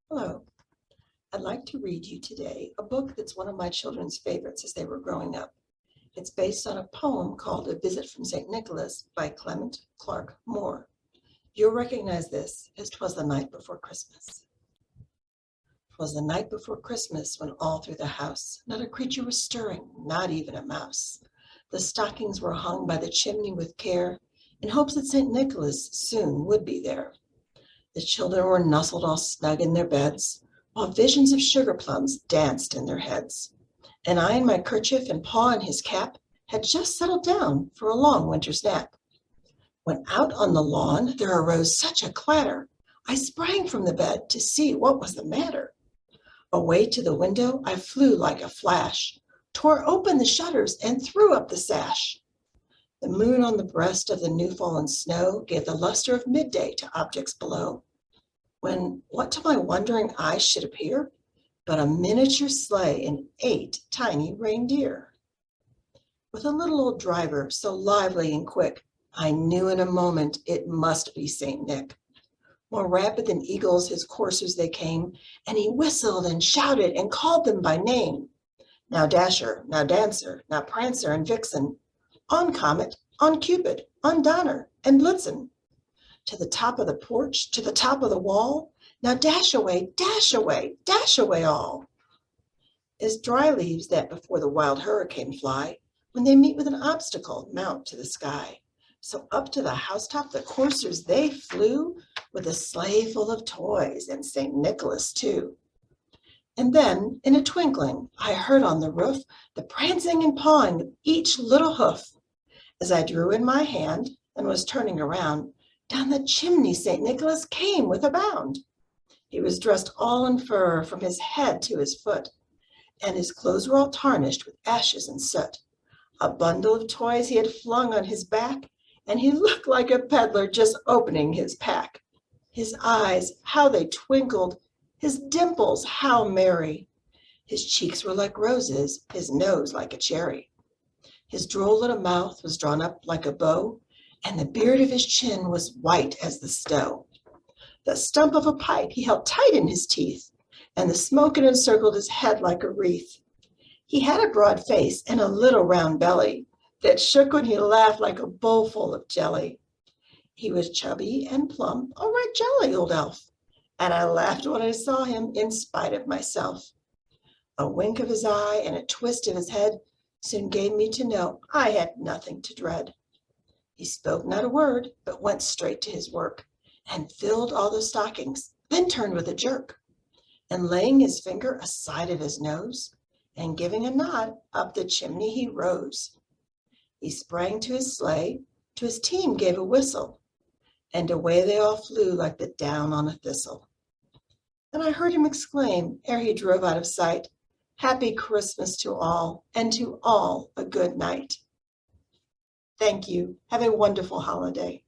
Hello. I'd like to read you today a book that's one of my children's favorites as they were growing up. It's based on a poem called A Visit from St. Nicholas by Clement Clark Moore. You'll recognize this as "'Twas the Night Before Christmas." 'Twas the night before Christmas when all through the house not a creature was stirring, not even a mouse. The stockings were hung by the chimney with care in hopes that St. Nicholas soon would be there. The children were nestled all snug in their beds, while visions of sugar plums danced in their heads. And I in my kerchief and paw in his cap had just settled down for a long winter's nap. When out on the lawn there arose such a clatter, I sprang from the bed to see what was the matter. Away to the window I flew like a flash, tore open the shutters and threw up the sash. The moon on the breast of the new-fallen snow gave the luster of midday to objects below, when what to my wondering eyes should appear but a miniature sleigh and 8 tiny reindeer. With a little old driver so lively and quick, I knew in a moment it must be St. Nick. More rapid than eagles his coursers they came, and he whistled and shouted and called them by name. Now Dasher, now Dancer, now Prancer and Vixen, on Comet, on Cupid, on Donner and Blitzen. To the top of the porch, to the top of the wall, now dash away, dash away, dash away all. As dry leaves that before the wild hurricane fly, when they meet with an obstacle, mount to the sky. So up to the housetop the coursers they flew, with a sleigh full of toys and St. Nicholas too. And then, in a twinkling, I heard on the roof the prancing and pawing of each little hoof. As I drew in my hand and was turning around, down the chimney St. Nicholas came with a bound. He was dressed all in fur from his head to his foot, and his clothes were all tarnished with ashes and soot. A bundle of toys he had flung on his back, and he looked like a peddler just opening his pack. His eyes, how they twinkled, his dimples, how merry. His cheeks were like roses, his nose like a cherry. His droll little mouth was drawn up like a bow, and the beard of his chin was white as the snow. The stump of a pipe he held tight in his teeth, and the smoke had encircled his head like a wreath. He had a broad face and a little round belly that shook when he laughed like a bowl full of jelly. He was chubby and plump, a right jolly old elf, and I laughed when I saw him in spite of myself. A wink of his eye and a twist of his head soon gave me to know I had nothing to dread. He spoke not a word, but went straight to his work, and filled all the stockings, then turned with a jerk, and laying his finger aside of his nose, and giving a nod, up the chimney he rose. He sprang to his sleigh, to his team gave a whistle, and away they all flew like the down on a thistle. And I heard him exclaim, ere he drove out of sight, "Happy Christmas to all, and to all a good night." Thank you. Have a wonderful holiday.